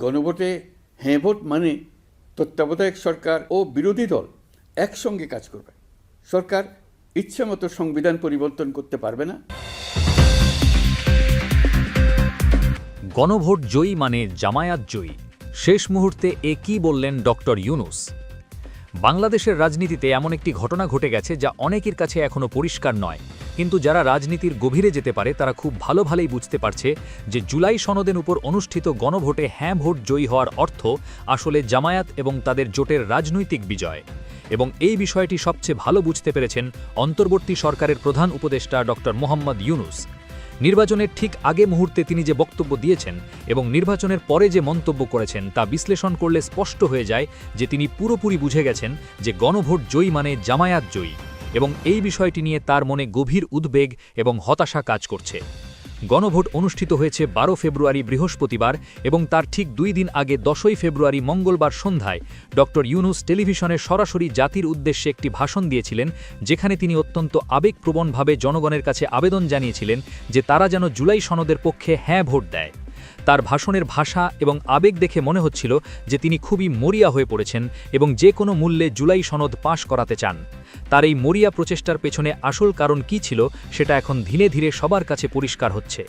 গণভোটে হ্যাঁ ভোট মানে তত্ত্বাবধায়ক সরকার ও বিরোধী দল একসঙ্গে কাজ করবে। সরকার ইচ্ছামতো সংবিধান পরিবর্তন করতে পারবে না। গণভোট জয়ী মানে জামায়াত জয়ী। শেষ মুহূর্তে কী বললেন ডক্টর ইউনূস? বাংলাদেশের রাজনীতিতে এমন একটি ঘটনা ঘটে গেছে যা অনেকের কাছে এখনও পরিষ্কার নয়, কিন্তু যারা রাজনীতির গভীরে যেতে পারে তারা খুব ভালোই বুঝতে পারছে যে জুলাই সনদের উপর অনুষ্ঠিত গণভোটে হ্যাঁ ভোট জয়ী হওয়ার অর্থ আসলে জামায়াত এবং তাদের জোটের রাজনৈতিক বিজয়। এবং এই বিষয়টি সবচেয়ে ভালো বুঝতে পেরেছেন অন্তর্বর্তী সরকারের প্রধান উপদেষ্টা ডক্টর মোহাম্মদ ইউনূস। নির্বাচনের ঠিক আগে মুহূর্তে তিনি যে বক্তব্য দিয়েছেন এবং নির্বাচনের পরে যে মন্তব্য করেছেন তা বিশ্লেষণ করলে স্পষ্ট হয়ে যায় যে তিনি পুরোপুরি বুঝে গেছেন যে গণভোট জয়ী মানে জামায়াত জয়ী, এবং এই বিষয়টি নিয়ে তার মনে গভীর উদ্বেগ এবং হতাশা কাজ করছে। গণভোট অনুষ্ঠিত হয়েছে 12 ফেব্রুয়ারি বৃহস্পতিবার, এবং তার ঠিক 2 দিন আগে 10 ফেব্রুয়ারি মঙ্গলবার সন্ধ্যায় ডক্টর ইউনূস টেলিভিশনে সরাসরি জাতির উদ্দেশ্যে একটি ভাষণ দিয়েছিলেন, যেখানে তিনি অত্যন্ত আবেগপ্রবণভাবে জনগণের কাছে আবেদন জানিয়েছিলেন যে তারা যেন জুলাই সনদের পক্ষে হ্যাঁ ভোট দেয়। তার ভাষণের ভাষা এবং আবেগ দেখে মনে হচ্ছিল যে তিনি খুবই মরিয়া হয়ে পড়েছেন এবং যে কোনো মূল্যে জুলাই সনদ পাশ করাতে চান। তার এই মরিয়া প্রচেষ্টার পেছনে আসল কারণ কী ছিল সেটা এখন ধীরে ধীরে সবার কাছে পরিষ্কার হচ্ছে।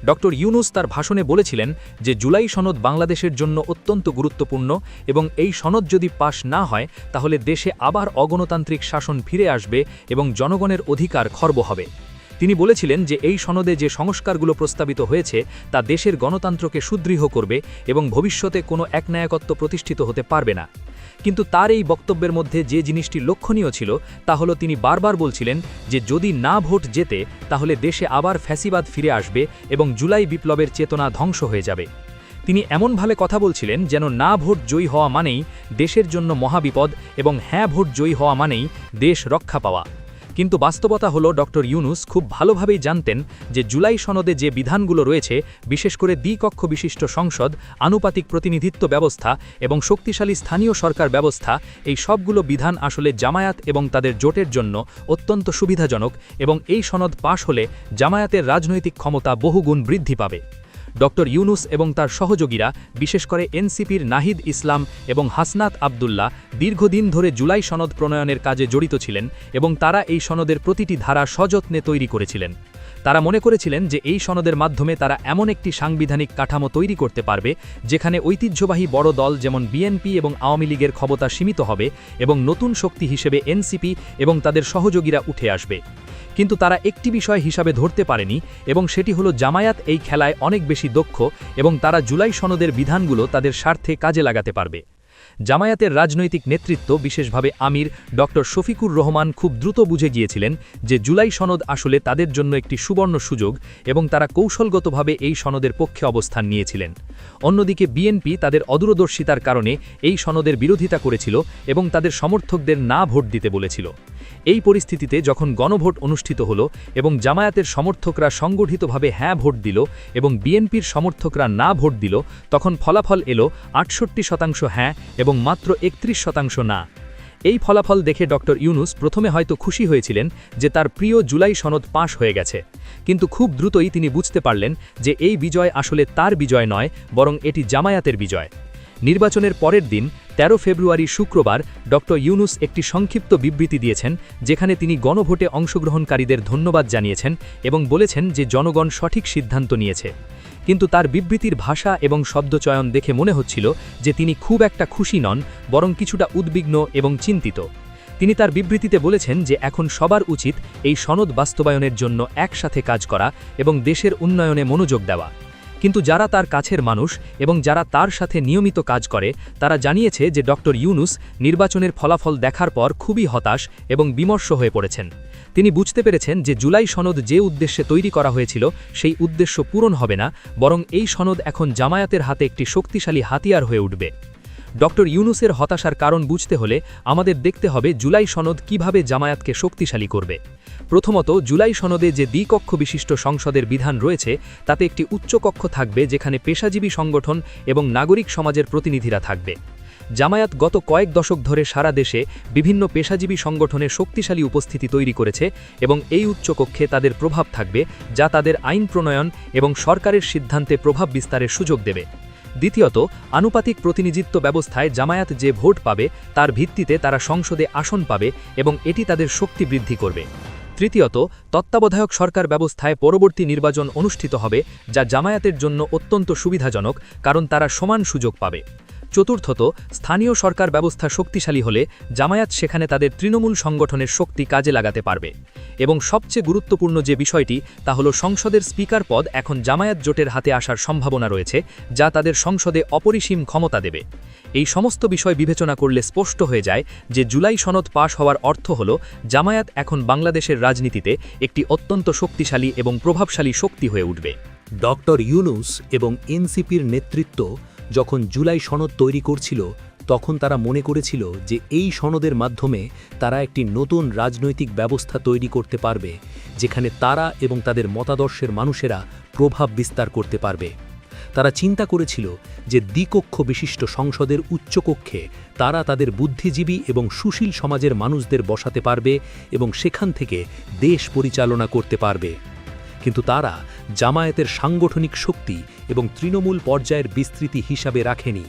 ডক্টর ইউনূস তার ভাষণে বলেছিলেন যে জুলাই সনদ বাংলাদেশের জন্য অত্যন্ত গুরুত্বপূর্ণ, এবং এই সনদ যদি পাশ না হয় তাহলে দেশে আবার অগণতান্ত্রিক শাসন ফিরে আসবে এবং জনগণের অধিকার খর্ব হবে। তিনি বলেছিলেন যে এই সনদে যে সংস্কারগুলো প্রস্তাবিত হয়েছে তা দেশের গণতন্ত্রকে সুদৃঢ় করবে এবং ভবিষ্যতে কোনো একনায়কত্ব প্রতিষ্ঠিত হতে পারবে না। কিন্তু তার এই বক্তব্যের মধ্যে যে জিনিসটি লক্ষণীয় ছিল তা হলো তিনি বারবার বলছিলেন যে যদি না ভোট জেতে তাহলে দেশে আবার ফ্যাসিবাদ ফিরে আসবে এবং জুলাই বিপ্লবের চেতনা ধ্বংস হয়ে যাবে। তিনি এমনভাবে কথা বলছিলেন যেন না ভোট জয়ী হওয়া মানেই দেশের জন্য মহাবিপদ এবং হ্যাঁ ভোট জয়ী হওয়া মানেই দেশ রক্ষা পাওয়া। কিন্তু বাস্তবতা হলো ডক্টর ইউনূস খুব ভালোভাবেই জানতেন যে জুলাই সনদে যে বিধানগুলো রয়েছে, বিশেষ করে দ্বিকক্ষ বিশিষ্ট সংসদ, আনুপাতিক প্রতিনিধিত্ব ব্যবস্থা এবং শক্তিশালী স্থানীয় সরকার ব্যবস্থা, এই সবগুলো বিধান আসলে জামায়াত এবং তাদের জোটের জন্য অত্যন্ত সুবিধাজনক, এবং এই সনদ পাশ হলে জামায়াতের রাজনৈতিক ক্ষমতা বহুগুণ বৃদ্ধি পাবে। ডক্টর ইউনূস এবং তার সহযোগীরা, বিশেষ করে এনসিপির নাহিদ ইসলাম এবং হাসনাত আবদুল্লাহ, দীর্ঘদিন ধরে জুলাই সনদ প্রণয়নের কাজে জড়িত ছিলেন এবং তারা এই সনদের প্রতিটি ধারা সযত্নে তৈরি করেছিলেন। তারা মনে করেছিলেন যে এই সনদের মাধ্যমে তারা এমন একটি সাংবিধানিক কাঠামো তৈরি করতে পারবে যেখানে ঐতিহ্যবাহী বড় দল যেমন বিএনপি এবং আওয়ামী লীগের ক্ষমতা সীমিত হবে এবং নতুন শক্তি হিসেবে এনসিপি এবং তাদের সহযোগীরা উঠে আসবে। কিন্তু তারা একটি বিষয় হিসাবে ধরতে পারেনি, এবং সেটি হলো জামায়াত এই খেলায় অনেক বেশি দক্ষ এবং তারা জুলাই সনদের বিধানগুলো তাদের স্বার্থে কাজে লাগাতে পারবে। জামায়াতের রাজনৈতিক নেতৃত্ব, বিশেষভাবে আমির ডক্টর শফিকুর রহমান, খুব দ্রুত বুঝে গিয়েছিলেন যে জুলাই সনদ আসলে তাদের জন্য একটি সুবর্ণ সুযোগ, এবং তারা কৌশলগতভাবে এই সনদের পক্ষে অবস্থান নিয়েছিলেন। অন্যদিকে বিএনপি তাদের অদূরদর্শিতার কারণে এই সনদের বিরোধিতা করেছিল এবং তাদের সমর্থকদের না ভোট দিতে বলেছিল। এই পরিস্থিতিতে যখন গণভোট অনুষ্ঠিত হলো এবং জামায়াতের সমর্থকরা সংগঠিতভাবে হ্যাঁ ভোট দিল এবং বিএনপির সমর্থকরা না ভোট দিল, তখন ফলাফল এলো 68% হ্যাঁ এবং মাত্র 31% না। এই ফলাফল দেখে ডক্টর ইউনূস প্রথমে হয়তো খুশি হয়েছিলেন যে তার প্রিয় জুলাই সনদ পাশ হয়ে গেছে, কিন্তু খুব দ্রুতই তিনি বুঝতে পারলেন যে এই বিজয় আসলে তার বিজয় নয়, বরং এটি জামায়াতের বিজয়। নির্বাচনের পরের দিন 13 ফেব্রুয়ারি শুক্রবার ডক্টর ইউনূস একটি সংক্ষিপ্ত বিবৃতি দিয়েছেন, যেখানে তিনি গণভোটে অংশগ্রহণকারীদের ধন্যবাদ জানিয়েছেন এবং বলেছেন যে জনগণ সঠিক সিদ্ধান্ত নিয়েছে। কিন্তু তার বিবৃতির ভাষা এবং শব্দচয়ন দেখে মনে হচ্ছিল যে তিনি খুব একটা খুশি নন, বরং কিছুটা উদ্বিগ্ন এবং চিন্তিত। তিনি তার বিবৃতিতে বলেছেন যে এখন সবার উচিত এই সনদ বাস্তবায়নের জন্য একসাথে কাজ করা এবং দেশের উন্নয়নে মনোযোগ দেওয়া। কিন্তু যারা তার কাছের মানুষ এবং যারা তার সাথে নিয়মিত কাজ করে তারা জানিয়েছে যে ডক্টর ইউনূস নির্বাচনের ফলাফল দেখার পর খুবই হতাশ এবং বিমর্ষ হয়ে পড়েছেন। তিনি বুঝতে পেরেছেন যে জুলাই সনদ যে উদ্দেশ্যে তৈরি করা হয়েছিল সেই উদ্দেশ্য পূরণ হবে না, বরং এই সনদ এখন জামায়াতের হাতে একটি শক্তিশালী হাতিয়ার হয়ে উঠবে। ডক্টর ইউনূসের হতাশার কারণ বুঝতে হলে আমাদের দেখতে হবে জুলাই সনদ কিভাবে জামায়াতকে শক্তিশালী করবে। প্রথমত, জুলাই সনদে যে দ্বিকক্ষ বিশিষ্ট সংসদের বিধান রয়েছে তাতে একটি উচ্চকক্ষ থাকবে যেখানে পেশাজীবী সংগঠন এবং নাগরিক সমাজের প্রতিনিধিরা থাকবে। জামায়াত গত কয়েক দশক ধরে সারা দেশে বিভিন্ন পেশাজীবী সংগঠনের শক্তিশালী উপস্থিতি তৈরি করেছে এবং এই উচ্চকক্ষে তাদের প্রভাব থাকবে যা তাদের আইন প্রণয়ন এবং সরকারের সিদ্ধান্তে প্রভাব বিস্তারের সুযোগ দেবে। দ্বিতীয়ত, আনুপাতিক প্রতিনিধিত্ব ব্যবস্থায় জামায়াত যে ভোট পাবে তার ভিত্তিতে তারা সংসদে আসন পাবে এবং এটি তাদের শক্তি বৃদ্ধি করবে। তৃতীয়ত, তত্ত্বাবধায়ক সরকার ব্যবস্থায় পরবর্তী নির্বাচন অনুষ্ঠিত হবে, যা জামায়াতের জন্য অত্যন্ত সুবিধাজনক, কারণ তারা সমান সুযোগ পাবে। চতুর্থত, স্থানীয় সরকার ব্যবস্থা শক্তিশালী হলে জামায়াত সেখানে তাদের তৃণমূল সংগঠনের শক্তি কাজে লাগাতে পারবে। এবং সবচেয়ে গুরুত্বপূর্ণ যে বিষয়টি তা হল সংসদের স্পিকার পদ এখন জামায়াত জোটের হাতে আসার সম্ভাবনা রয়েছে, যা তাদের সংসদে অপরিসীম ক্ষমতা দেবে। এই সমস্ত বিষয় বিবেচনা করলে স্পষ্ট হয়ে যায় যে জুলাই সনদ পাশ হওয়ার অর্থ হল জামায়াত এখন বাংলাদেশের রাজনীতিতে একটি অত্যন্ত শক্তিশালী এবং প্রভাবশালী শক্তি হয়ে উঠবে। ডক্টর ইউনূস এবং এনসিপির নেতৃত্ব যখন জুলাই সনদ তৈরি করছিল তখন তারা মনে করেছিল যে এই সনদের মাধ্যমে তারা একটি নতুন রাজনৈতিক ব্যবস্থা তৈরি করতে পারবে, যেখানে তারা এবং তাদের মতাদর্শের মানুষেরা প্রভাব বিস্তার করতে পারবে। তারা চিন্তা করেছিল যে দ্বিকক্ষ বিশিষ্ট সংসদের উচ্চকক্ষে তারা তাদের বুদ্ধিজীবী এবং সুশীল সমাজের মানুষদের বসাতে পারবে এবং সেখান থেকে দেশ পরিচালনা করতে পারবে। কিন্তু তারা জামায়াতের সাংগঠনিক শক্তি এবং তৃণমূল পর্যায়ের বিস্তৃতি হিসাবে রাখেনি।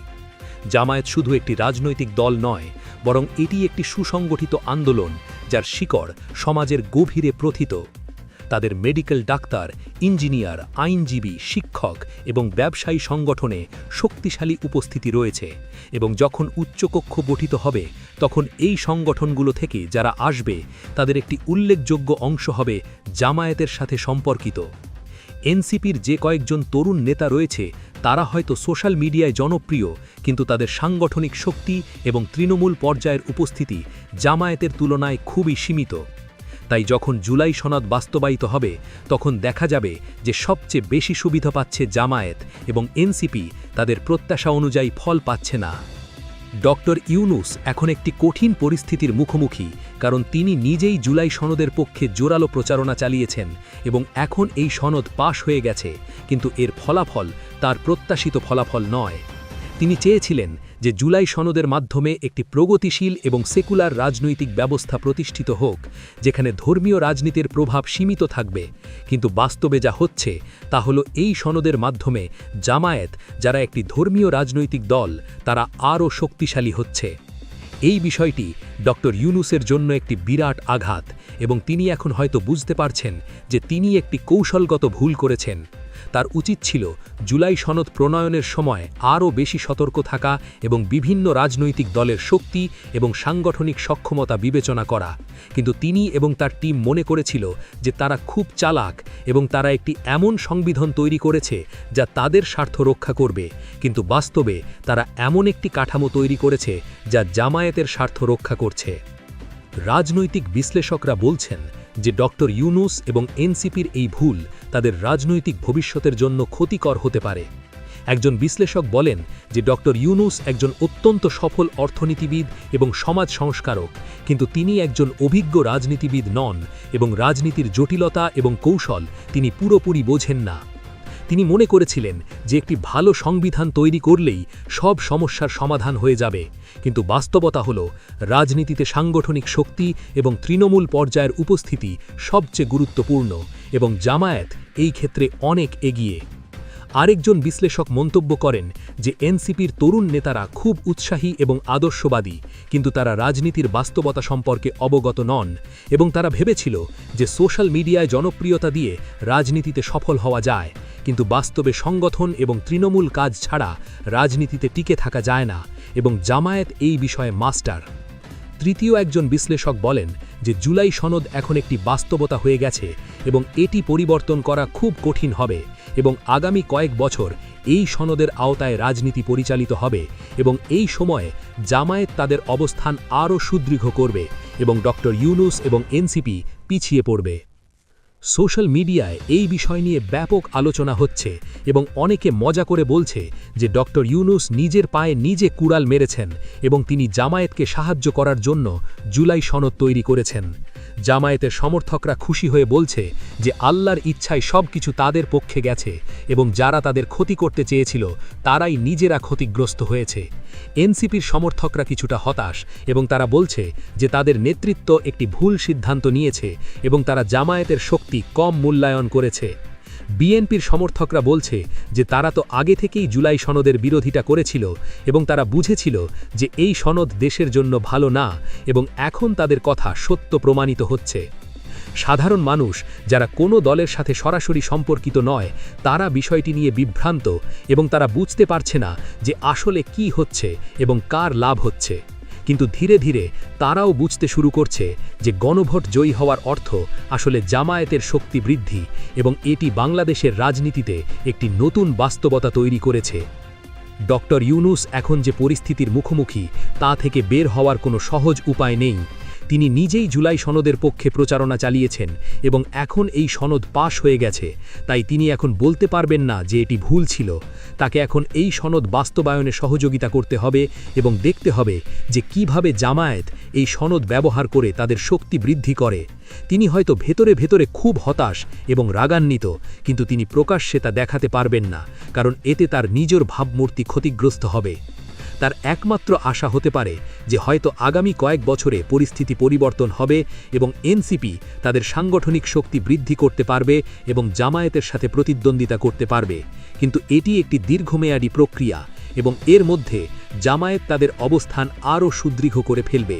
জামায়াত শুধু একটি রাজনৈতিক দল নয়, বরং এটি একটি সুসংগঠিত আন্দোলন যার শিকড় সমাজের গভীরে প্রথিত। তাদের মেডিকেল ডাক্তার, ইঞ্জিনিয়ার, আইনজীবী, শিক্ষক এবং ব্যবসায়ী সংগঠনে শক্তিশালী উপস্থিতি রয়েছে এবং যখন উচ্চকক্ষ গঠিত হবে তখন এই সংগঠনগুলো থেকে যারা আসবে তাদের একটি উল্লেখযোগ্য অংশ হবে জামায়াতের সাথে সম্পর্কিত। এনসিপির যে কয়েকজন তরুণ নেতা রয়েছে তারা হয়তো সোশ্যাল মিডিয়ায় জনপ্রিয়, কিন্তু তাদের সাংগঠনিক শক্তি এবং তৃণমূল পর্যায়ের উপস্থিতি জামায়াতের তুলনায় খুবই সীমিত। তাই যখন জুলাই সনদ বাস্তবায়িত হবে তখন দেখা যাবে যে সবচেয়ে বেশি সুবিধা পাচ্ছে জামায়াত এবং এনসিপি তাদের প্রত্যাশা অনুযায়ী ফল পাচ্ছে না। ডক্টর ইউনূস এখন একটি কঠিন পরিস্থিতির মুখোমুখি, কারণ তিনি নিজেই জুলাই সনদের পক্ষে জোরালো প্রচারণা চালিয়েছেন এবং এখন এই সনদ পাশ হয়ে গেছে, কিন্তু এর ফলাফল তার প্রত্যাশিত ফলাফল নয়। তিনি চেয়েছিলেন যে জুলাই সনদের মাধ্যমে একটি প্রগতিশীল এবং সেকুলার রাজনৈতিক ব্যবস্থা প্রতিষ্ঠিত হোক, যেখানে ধর্মীয় রাজনীতির প্রভাব সীমিত থাকবে, কিন্তু বাস্তবে যা হচ্ছে তা হলো এই সনদের মাধ্যমে জামায়াত, যারা একটি ধর্মীয় রাজনৈতিক দল, তারা আরও শক্তিশালী হচ্ছে। এই বিষয়টি ডক্টর ইউনূসের জন্য একটি বিরাট আঘাত এবং তিনি এখন হয়তো বুঝতে পারছেন যে তিনি একটি কৌশলগত ভুল করেছেন। তার উচিত ছিল জুলাই সনদ প্রণয়নের সময় আরও বেশি সতর্ক থাকা এবং বিভিন্ন রাজনৈতিক দলের শক্তি এবং সাংগঠনিক সক্ষমতা বিবেচনা করা, কিন্তু তিনি এবং তার টিম মনে করেছিল যে তারা খুব চালাক এবং তারা একটি এমন সংবিধান তৈরি করেছে যা তাদের স্বার্থ রক্ষা করবে, কিন্তু বাস্তবে তারা এমন একটি কাঠামো তৈরি করেছে যা জামায়াতের স্বার্থ রক্ষা করছে। রাজনৈতিক বিশ্লেষকরা বলছেন যে ডক্টর ইউনূস এবং এনসিপির এই ভুল তাদের রাজনৈতিক ভবিষ্যতের জন্য ক্ষতিকর হতে পারে। একজন বিশ্লেষক বলেন যে ডক্টর ইউনূস একজন অত্যন্ত সফল অর্থনীতিবিদ এবং সমাজ সংস্কারক, কিন্তু তিনি একজন অভিজ্ঞ রাজনীতিবিদ নন এবং রাজনীতির জটিলতা এবং কৌশল তিনি পুরোপুরি বোঝেন না। তিনি মনে করেছিলেন যে একটি ভালো সংবিধান তৈরি করলেই সব সমস্যার সমাধান হয়ে যাবে, কিন্তু বাস্তবতা হল রাজনীতিতে সাংগঠনিক শক্তি এবং তৃণমূল পর্যায়ের উপস্থিতি সবচেয়ে গুরুত্বপূর্ণ এবং জামায়াত এই ক্ষেত্রে অনেক এগিয়ে। আরেকজন বিশ্লেষক মন্তব্য করেন যে এনসিপির তরুণ নেতারা খুব উৎসাহী এবং আদর্শবাদী, কিন্তু তারা রাজনীতির বাস্তবতা সম্পর্কে অবগত নন এবং তারা ভেবেছিল যে সোশ্যাল মিডিয়ায় জনপ্রিয়তা দিয়ে রাজনীতিতে সফল হওয়া যায়, কিন্তু বাস্তবে সংগঠন এবং তৃণমূল কাজ ছাড়া রাজনীতিতে টিকে থাকা যায় না এবং জামায়াত এই বিষয়ে মাস্টার। তৃতীয় একজন বিশ্লেষক বলেন যে জুলাই সনদ এখন একটি বাস্তবতা হয়ে গেছে এবং এটি পরিবর্তন করা খুব কঠিন হবে এবং আগামী কয়েক বছর এই সনদের আওতায় রাজনীতি পরিচালিত হবে এবং এই সময়ে জামায়াত তাদের অবস্থান আরও সুদৃঢ় করবে এবং ডক্টর ইউনূস এবং এনসিপি পিছিয়ে পড়বে। সোশ্যাল মিডিয়ায় এই বিষয় নিয়ে ব্যাপক আলোচনা হচ্ছে এবং অনেকে মজা করে বলছে যে ডক্টর ইউনূস নিজের পায়ে নিজে কুড়াল মেরেছেন এবং তিনি জামায়াতকে সাহায্য করার জন্য জুলাই সনদ তৈরি করেছেন। জামায়াতের সমর্থকরা খুশি হয়ে বলছে যে আল্লাহর ইচ্ছায় সবকিছু তাদের পক্ষে গেছে এবং যারা তাদের ক্ষতি করতে চেয়েছিল তারাই নিজেরা ক্ষতিগ্রস্ত হয়েছে। এনসিপির সমর্থকরা কিছুটা হতাশ এবং তারা বলছে যে তাদের নেতৃত্ব একটি ভুল সিদ্ধান্ত নিয়েছে এবং তারা জামায়াতের শক্তি কম মূল্যায়ন করেছে। বিএনপির সমর্থকরা বলছে যে তারা তো আগে থেকেই জুলাই সনদের বিরোধিতা করেছিল এবং তারা বুঝেছিল যে এই সনদ দেশের জন্য ভালো না এবং এখন তাদের কথা সত্য প্রমাণিত হচ্ছে। সাধারণ মানুষ যারা কোনো দলের সাথে সরাসরি সম্পর্কিত নয় তারা বিষয়টি নিয়ে বিভ্রান্ত এবং তারা বুঝতে পারছে না যে আসলে কি হচ্ছে এবং কার লাভ হচ্ছে। কিন্তু ধীরে ধীরে তারাও বুঝতে শুরু করছে যে গণভোট জয়ী হওয়ার অর্থ আসলে জামায়াতের শক্তি বৃদ্ধি এবং এটি বাংলাদেশের রাজনীতিতে একটি নতুন বাস্তবতা তৈরি করেছে। ডক্টর ইউনূস এখন যে পরিস্থিতির মুখোমুখি তা থেকে বের হওয়ার কোনো সহজ উপায় নেই। তিনি নিজেই জুলাই সনদের পক্ষে প্রচারণা চালিয়েছেন এবং এখন এই সনদ পাশ হয়ে গেছে, তাই তিনি এখন বলতে পারবেন না যে এটি ভুল ছিল। তাকে এখন এই সনদ বাস্তবায়নে সহযোগিতা করতে হবে এবং দেখতে হবে যে কিভাবে জামায়াত এই সনদ ব্যবহার করে তাদের শক্তি বৃদ্ধি করে। তিনি হয়তো ভেতরে ভেতরে খুব হতাশ এবং রাগান্বিত, কিন্তু তিনি প্রকাশ্যে তা দেখাতে পারবেন না, কারণ এতে তার নিজের ভাবমূর্তি ক্ষতিগ্রস্ত হবে। তার একমাত্র আশা হতে পারে যে হয়তো আগামী কয়েক বছরে পরিস্থিতি পরিবর্তন হবে এবং এনসিপি তাদের সাংগঠনিক শক্তি বৃদ্ধি করতে পারবে এবং জামায়াতের সাথে প্রতিদ্বন্দ্বিতা করতে পারবে, কিন্তু এটি একটি দীর্ঘমেয়াদী প্রক্রিয়া এবং এর মধ্যে জামায়াত তাদের অবস্থান আরও সুদৃঢ় করে ফেলবে।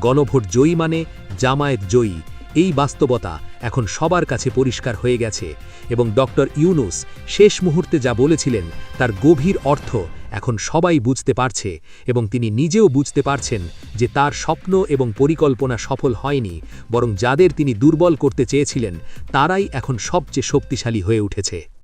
গণভোট জয়ী মানে জামায়াত জয়ী, এই বাস্তবতা এখন সবার কাছে পরিষ্কার হয়ে গেছে এবং ডক্টর ইউনূস শেষ মুহূর্তে যা বলেছিলেন তার গভীর অর্থ এখন সবাই বুঝতে পারছে এবং তিনি নিজেও বুঝতে পারছেন যে তার স্বপ্ন এবং পরিকল্পনা সফল হয়নি, বরং যাদের তিনি দুর্বল করতে চেয়েছিলেন তারাই এখন সবচেয়ে শক্তিশালী হয়ে উঠেছে।